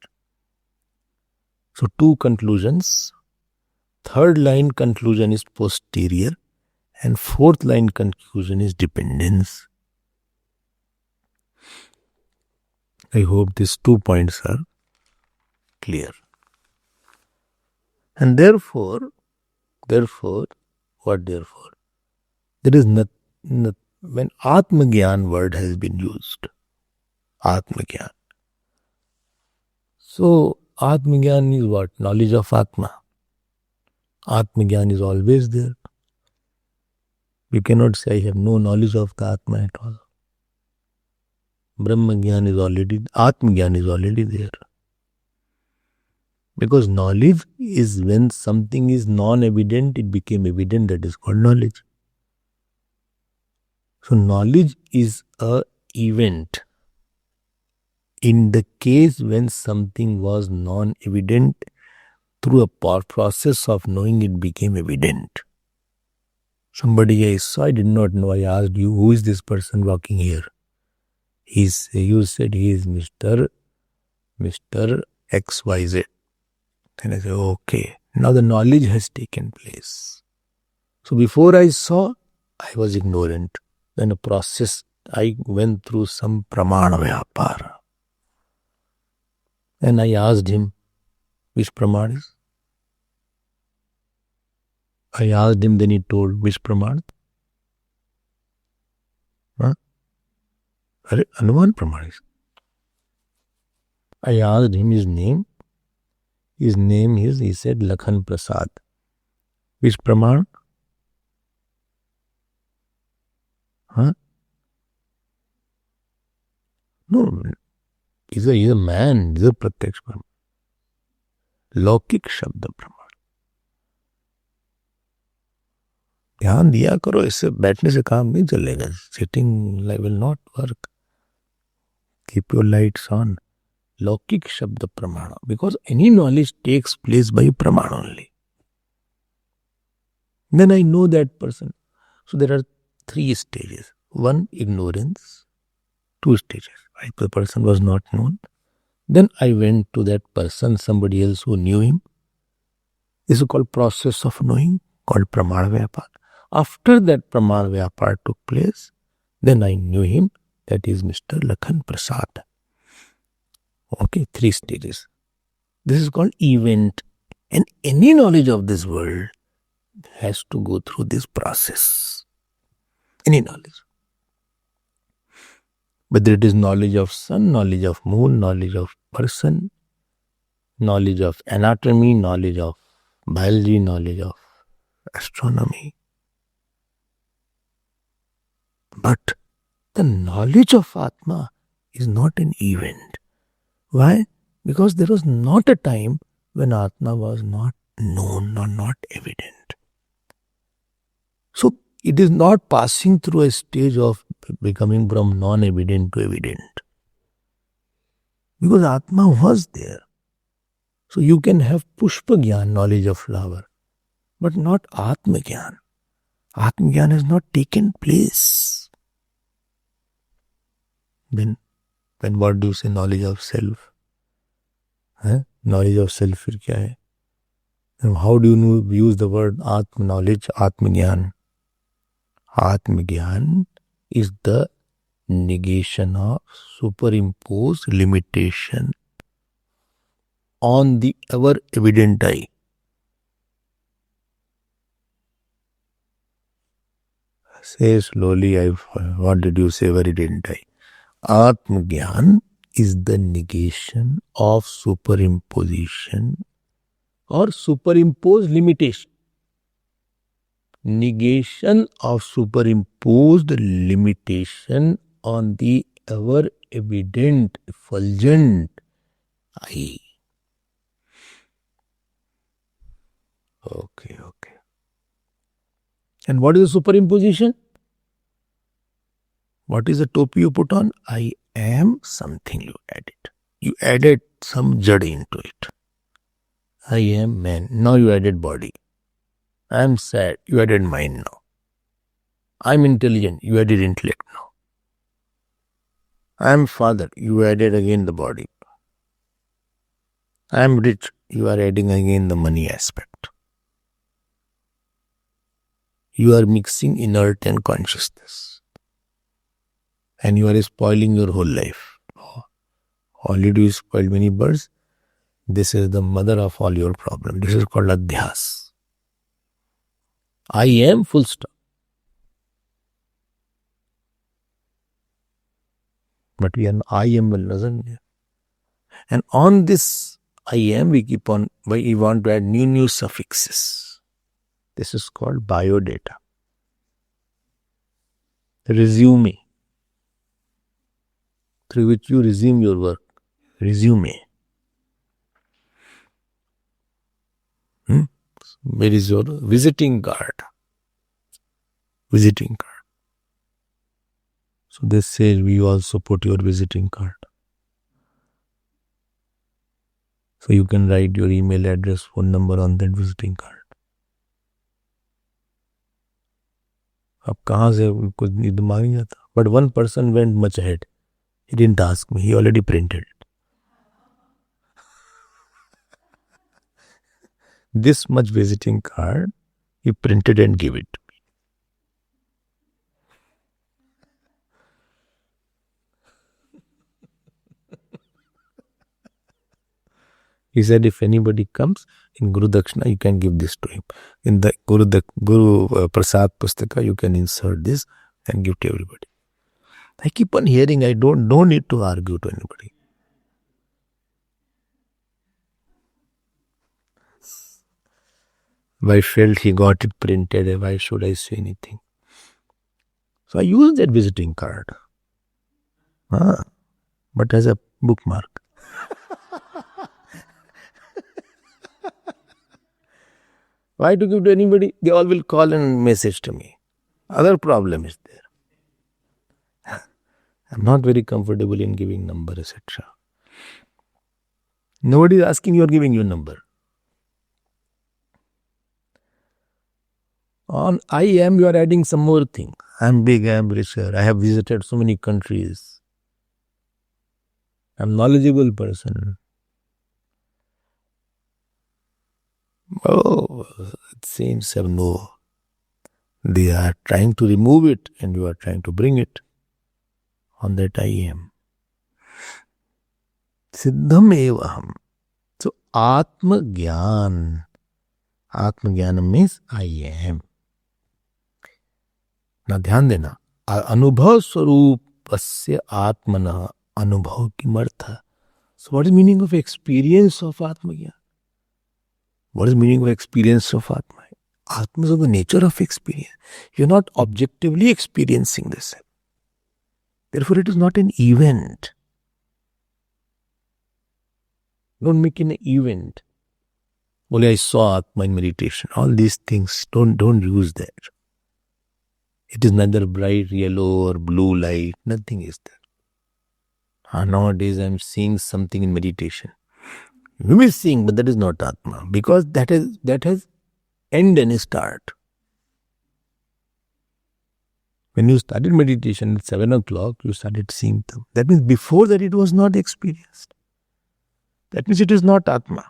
So two conclusions. Third line conclusion is posterior. And fourth line conclusion is dependence. I hope these 2 points are clear. And therefore, what therefore? There is nothing. When Atmagyan word has been used, Atmagyan. So, Atmagyan is what? Knowledge of Atma. Atmagyan is always there. You cannot say I have no knowledge of the Atma at all. Atmagyan is already there. Because knowledge is when something is non-evident, it became evident, that is called knowledge. So knowledge is an event. In the case when something was non-evident, through a process of knowing it became evident. Somebody I saw, I did not know, I asked you, who is this person walking here? You said he is Mr. XYZ. Then I said, okay, now the knowledge has taken place. So before I saw, I was ignorant. Then a process, I went through some pramana vyapara. And I asked him, which pramana is? I asked him, then he told which Praman? Huh? Anuman Praman. I asked him his name. His name is, he said, Lakhan Prasad. Which Praman? Huh? No, he's a man, he's a Pratyaksh Praman. लौकिक शब्द प्रमाण. ध्यान दिया करो, इससे बैठने से काम नहीं चलेगा. Sitting will not work. Keep your lights on. लौकिक शब्द प्रमाण, because any knowledge takes place by प्रमाण only. Then I know that person. So there are 3 stages. 1, ignorance. 2 stages. The person was not known. Then I went to that person, somebody else who knew him. This is called process of knowing, called Pramana Vyapar. After that Pramana Vyapar took place, then I knew him. That is Mr. Lakhan Prasad. Okay, 3 stages. This is called event. And any knowledge of this world has to go through this process. Any knowledge. Whether it is knowledge of sun, knowledge of moon, knowledge of person, knowledge of anatomy, knowledge of biology, knowledge of astronomy. But the knowledge of Atma is not an event. Why? Because there was not a time when Atma was not known or not evident. So it is not passing through a stage of becoming from non-evident to evident. Because Atma was there. So you can have Pushpa Gyan, knowledge of flower, but not Atma Gyan. Atma Gyan has not taken place. Then what do you say? Knowledge of self. Knowledge of self फिर क्या है? And how do you use the word Atma knowledge, Atma Gyan? Atma Gyan is the negation of superimposed limitation on the ever evident I. Say slowly, what did you say, ever evident I? Atma Gyan is the negation of superimposition or superimposed limitation. Negation of superimposed limitation on the ever evident, effulgent I. Okay. And what is the superimposition? What is the topi you put on? I am something you added. You added some jad into it. I am man. Now you added body. I am sad. You added mind now. I am intelligent. You added intellect now. I am father. You added again the body. I am rich. You are adding again the money aspect. You are mixing inert and consciousness. And you are spoiling your whole life. All you do is spoil many birds. This is the mother of all your problems. This is called adhyas. I am full stop. But I am well doesn't. And on this I am, we want to add new suffixes. This is called biodata. Resume, through which you resume your work. Resume. Where is your visiting card? Visiting card. So they say we also put your visiting card. So you can write your email address, phone number on that visiting card. अब कहाँ से कुछ दिमाग नहीं आता. But one person went much ahead. He didn't ask me. He already printed it. This much visiting card, he printed and gave it to me. He said, if anybody comes in Guru Dakshina, you can give this to him. In the Guru Prasad Pustaka, you can insert this and give to everybody. I keep on hearing, I don't need to argue to anybody. I felt he got it printed. Why should I say anything? So I used that visiting card. But as a bookmark. Why to give to anybody? They all will call and message to me. Other problem is there. I'm not very comfortable in giving number, etc. Nobody is asking, you are giving your number. On I am, you are adding some more thing. I am big, I am richer. I have visited so many countries. I am knowledgeable person. Oh, it seems no. They are trying to remove it and you are trying to bring it. On that I am. Siddham evaham. So Atma Gyan. Atma Gyanam means I am. ना ध्यान देना अनुभव स्वरूपस्य आत्मनः अनुभव किमर्थ. So what is meaning of experience of Atma Gyan? What is meaning of experience of Atma? Atma is of the nature of experience. You are not objectively experiencing this. Therefore it is not an event. Don't make it an event. Only I saw Atma in meditation. All these things, don't use that. It is neither bright yellow or blue light. Nothing is there. Nowadays I am seeing something in meditation. You may seeing, but that is not Atma. Because that has end and start. When you started meditation at 7 o'clock, you started seeing them. That means before that it was not experienced. That means it is not Atma.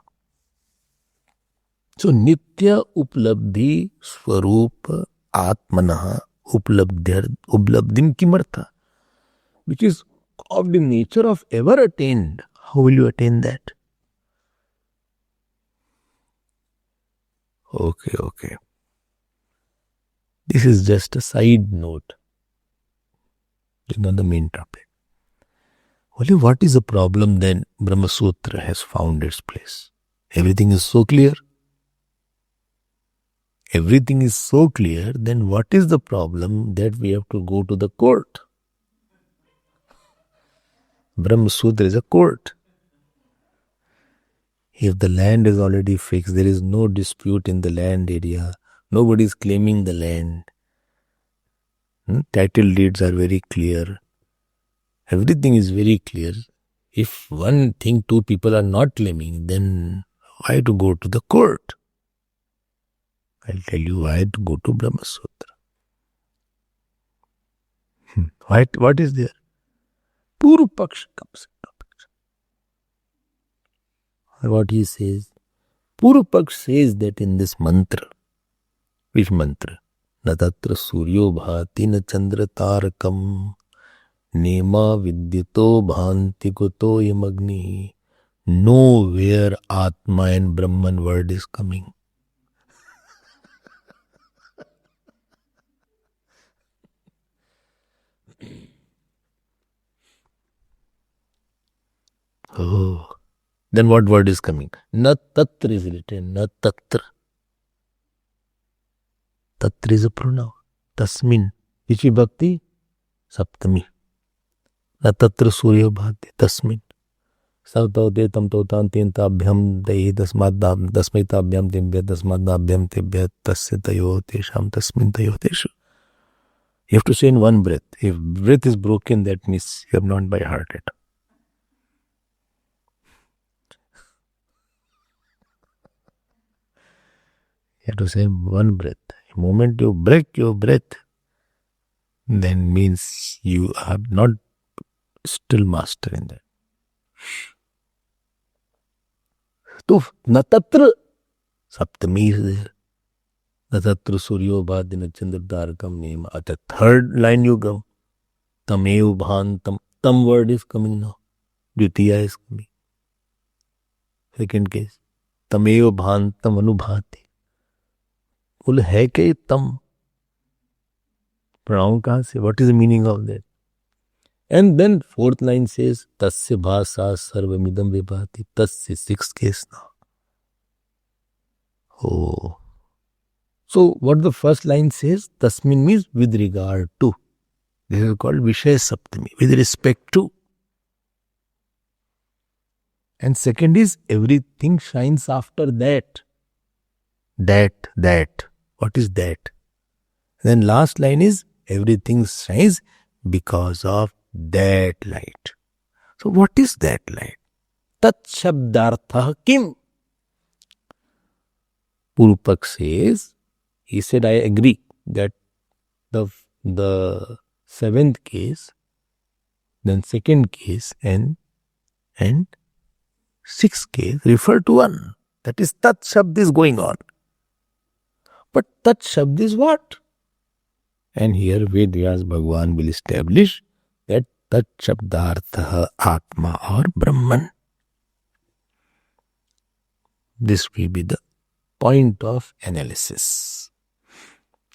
So Nitya Uplabdhi Swarupa Atmanaha Uplabdim Kimartha, which is of the nature of ever attained. How will you attain that? Okay. This is just a side note. It's not the main topic. Only what is the problem then? Brahma Sutra has found its place. Everything is so clear. Everything is so clear, then what is the problem that we have to go to the court? Brahma Sutra is a court. If the land is already fixed, there is no dispute in the land area. Nobody is claiming the land. Title deeds are very clear. Everything is very clear. If one thing, two people are not claiming, then why to go to the court? I'll tell you why to go to Brahma Sutra. What is there? Purva Paksha comes into picture. What he says? Purva Paksha says that in this mantra. Which mantra? Na tatra suryo bhati na chandra tarakam nema vidyito bhanti kuto yamagni. Nowhere Atma and Brahman word is coming. Oh, then what word is coming? Na tatra is written. Na tatra. Tatra is a pronoun. Tasmin. Which vibhakti? Saptami. Na tatra surya bhati. Tasmin. Savtaute tam tautan tintabhyam dahi dasmaitabhyam timbya dasmadabhyam tibya tasya tayo tesham tasmin tayo teshu. You have to say in one breath. If breath is broken, that means you have not by heart it. You have to say one breath. The moment you break your breath, then means you are not still master in that. So, na tatra, saptami is there. Na tatra suryo bhadina chandra tarakam nema. At the third line you go. Tamev bhantam. Tam word is coming now. Dvitiya is coming. Second case, तमेव भांतम अनुभाति, बोले है क्या ये तम, pronoun कहां से, what is the meaning of that? And then fourth line says तस्य भाषा सर्वमिदं विभाति, तस्य सिक्स्थ केस ना. Oh. So what the first line says, tasmin means with regard to. This is called Vishaya Saptami, with respect to. And second is everything shines after that. That. What is that? Then last line is everything shines because of that light. So what is that light? Tat shabdartha kim? Purupaksh says, he said, I agree that the seventh case, then second case and sixth case refer to one. That is Tat Shabd is going on. But Tat Shabd is what? And here Vedyas Bhagwan will establish that Tat Shabdartha Atma or Brahman. This will be the point of analysis.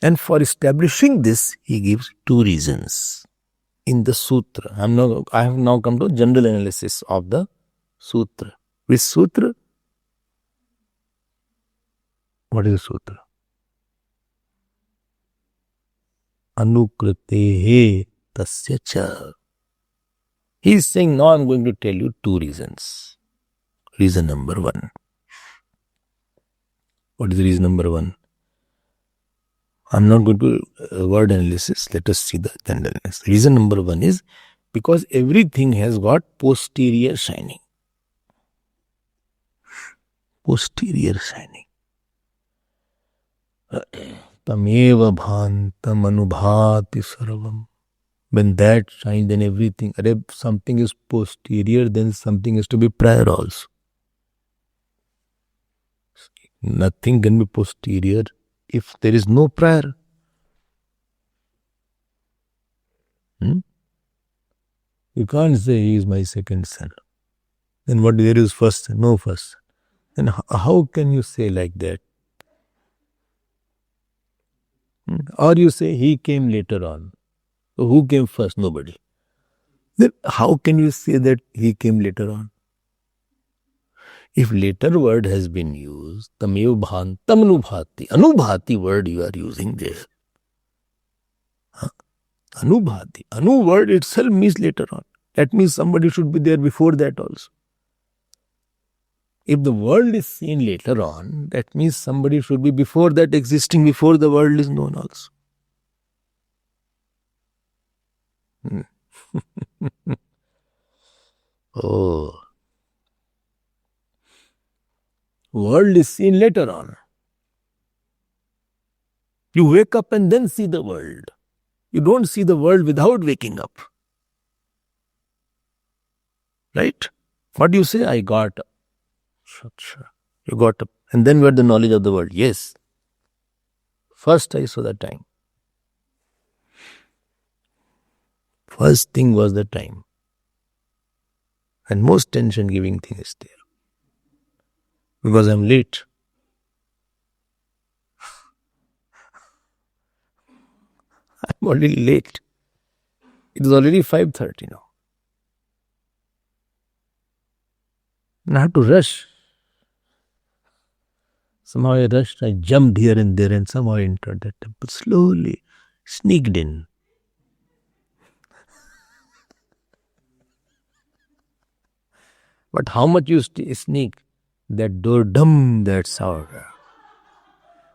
And for establishing this, he gives two reasons in the sutra. I have now come to general analysis of the sutra. Which sutra? What is the sutra? Anukrutehe tasya cha. He is saying, now I am going to tell you two reasons. Reason number one. What is reason number one? I am not going to word analysis. Let us see the general analysis. Reason number one is because everything has got posterior shining. Posterior shining. Tameva bhantam anubhati sarvam. When that shines, then everything. If something is posterior, then something has to be prior also. Nothing can be posterior if there is no prior. You can't say he is my second son. Then what there is first? No first. Then how can you say like that? Or you say he came later on. So who came first? Nobody. Then how can you say that he came later on? If later word has been used, tamev bhantam anubhati. Anubhati word you are using there. Anubhati. Anu word itself means later on. That means somebody should be there before that also. If the world is seen later on, that means somebody should be before that, existing before the world is known also. Oh. World is seen later on. You wake up and then see the world. You don't see the world without waking up. Right? What do you say? I got up. You got up. And then you had the knowledge of the world. Yes. First I saw the time. First thing was the time. And most tension giving thing is there. Because I'm late. I'm already late. It is already 5:30 now. And I have to rush. Somehow I rushed, I jumped here and there and somehow I entered that temple. Slowly, sneaked in. But how much you sneak? That door, dum, that sound.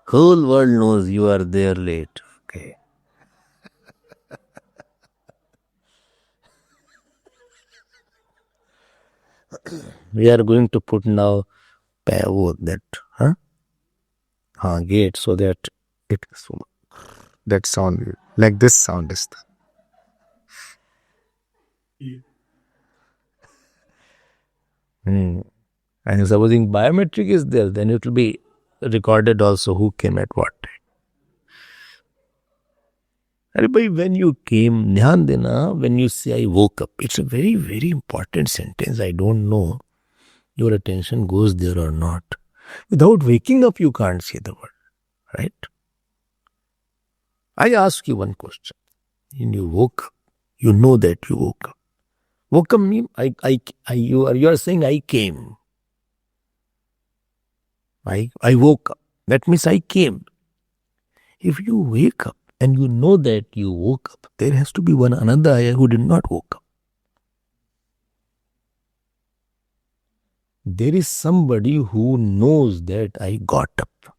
Whole world knows you are there late. Okay. We are going to put now that gate so that it that sound like this sound is And supposing biometric is there, then it will be recorded also who came at what time. Everybody, when you came, dhyan dena, when you say I woke up, it's a very, very important sentence. I don't know your attention goes there or not. Without waking up, you can't see the world, right? I ask you one question. When you woke up, you know that you woke up. Woke up means you are saying I came. I woke up. That means I came. If you wake up and you know that you woke up, there has to be one another I who did not woke up. There is somebody who knows that I got up.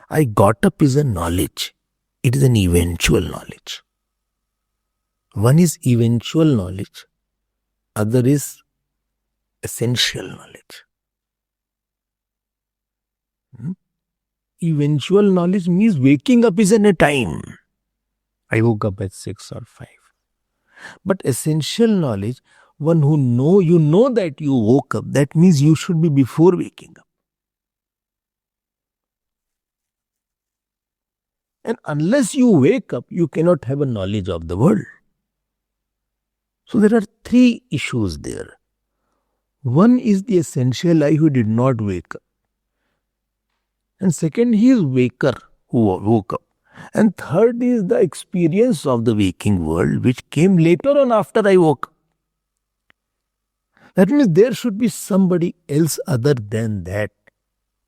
I got up is a knowledge. It is an eventual knowledge. One is eventual knowledge. Other is essential knowledge. Eventual knowledge means waking up is in a time. I woke up at 6 or 5. But essential knowledge, one who you know that you woke up, that means you should be before waking up. And unless you wake up, you cannot have a knowledge of the world. So there are 3 issues there. One is the essential I who did not wake up. And second, he is waker who woke up. And third is the experience of the waking world which came later on after I woke up. That means there should be somebody else other than that.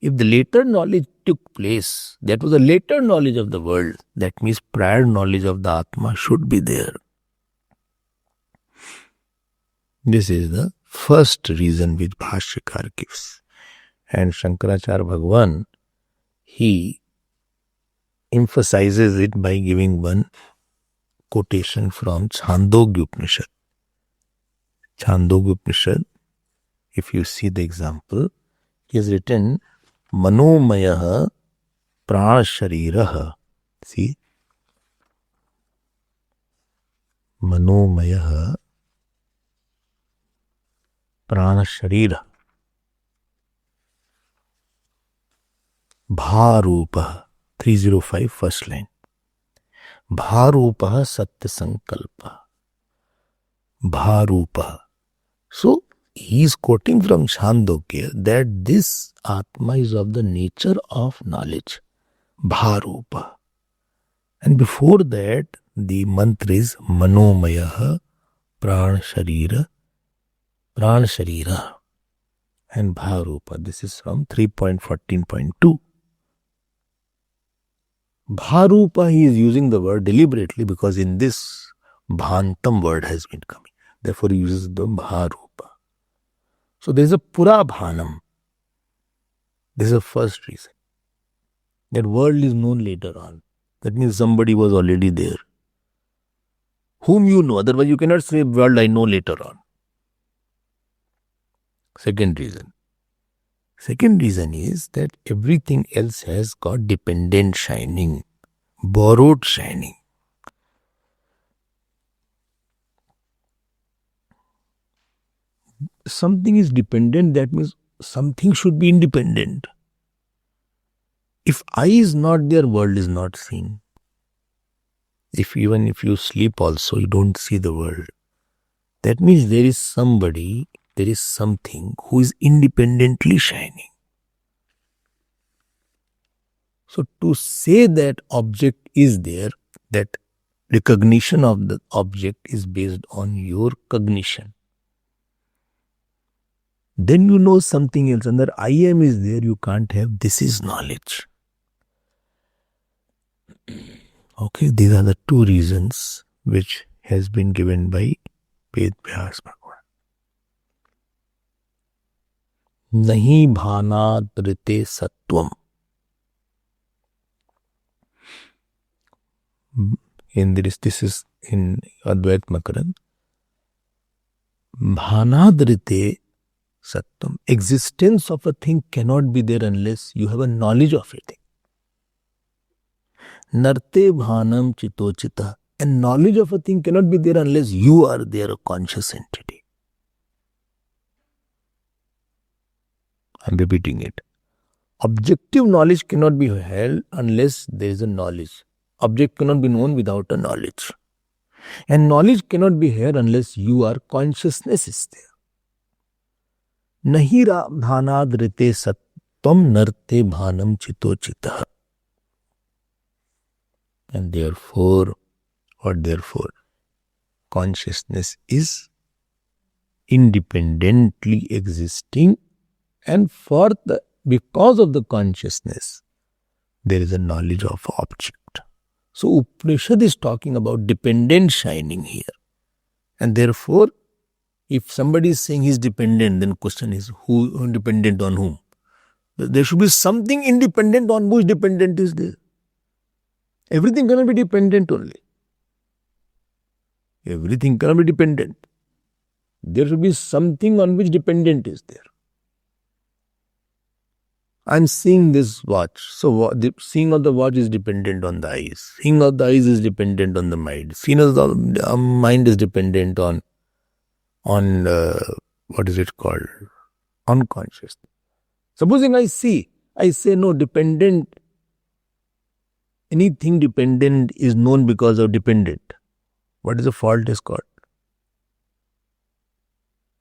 If the later knowledge took place, that was a later knowledge of the world. That means prior knowledge of the Atma should be there. This is the first reason which Bhashyakar gives. And Shankaracharya Bhagavan, he emphasizes it by giving one quotation from Chandogya Upanishad. Chandogya Upanishad, if you see the example, he has written Manomayaha Pranashariraha. See? Manomayaha Pranasharira. Bharupa. 305 first line. Bharupa Satya Sankalpa. Bharupa. So, he is quoting from Chandogya that this Atma is of the nature of knowledge. Bharupa. And before that, the mantra is Manomayaha Pranasharira. Pranasharira. And Bharupa. This is from 3.14.2. Bharupa, he is using the word deliberately because in this Bhantam word has been coming. Therefore, he uses the Bharupa. So, there is a Pura Bhanam. This is the first reason. That world is known later on. That means somebody was already there. Whom you know. Otherwise, you cannot say world I know later on. Second reason. Second reason is that everything else has got dependent shining, borrowed shining. Something is dependent, that means something should be independent. If I is not there, world is not seen. Even if you sleep also, you don't see the world. That means there is somebody, there is something who is independently shining. So to say that object is there, that recognition of the object is based on your cognition. Then you know something else. Under I am is there, you can't have this is knowledge. Okay, these are the 2 reasons which has been given by Ved Vyas Bhagavan. Nahi bhanat rite sattvam. This is in Advait Makaran. Bhanat rite sattvam. Existence of a thing cannot be there unless you have a knowledge of it. Narte bhanam chitochita. And knowledge of a thing cannot be there unless you are there, a conscious entity. I am repeating it. Objective knowledge cannot be held unless there is a knowledge. Object cannot be known without a knowledge. And knowledge cannot be here unless you are consciousness is there. Nahi bhanad rite sattam narte bhanam chitocitah. And therefore, consciousness is independently existing, and because of the consciousness, there is a knowledge of object. So Upanishad is talking about dependent shining here. And therefore, if somebody is saying he's dependent, then question is who dependent on whom? There should be something independent on which dependent is there. Everything cannot be dependent only. Everything cannot be dependent. There should be something on which dependent is there. I'm seeing this watch. So the seeing of the watch is dependent on the eyes. Seeing of the eyes is dependent on the mind. Seeing of the mind is dependent on what is it called? Unconscious. Supposing I say no, dependent, anything dependent is known because of dependent. What is the fault is called?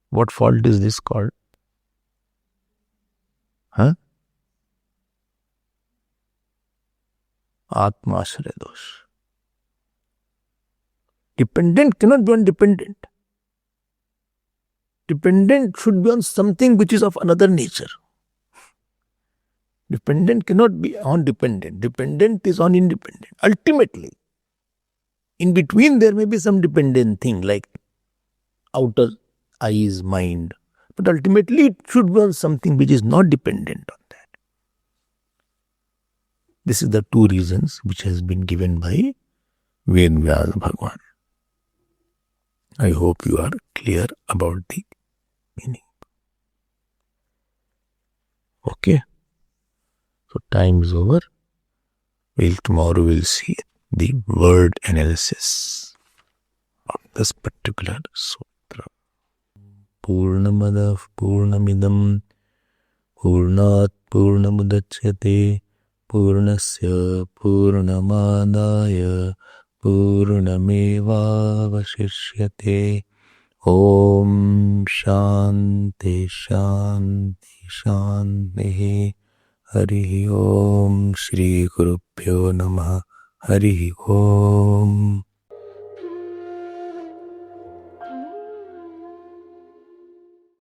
What fault is this called? Huh? Atma-ashraya dosh. Dependent cannot be on dependent. Dependent should be on something which is of another nature. Dependent cannot be on dependent. Dependent is on independent. Ultimately, in between there may be some dependent thing like outer eyes, mind. But ultimately it should be on something which is not dependent on that. This is the two reasons which has been given by Ved Vyasa Bhagwan. I hope you are clear about the meaning. Okay. So time is over. Tomorrow we'll see the word analysis of this particular sutra. Purnamada Purnamidam Purnat Purnamudachyate Purnasya Purnamadaya Purnameva Vashishyate. Om Shanti Shanti Shanti. Hari Om Shri Gurubhyo Namaha. Hari Om.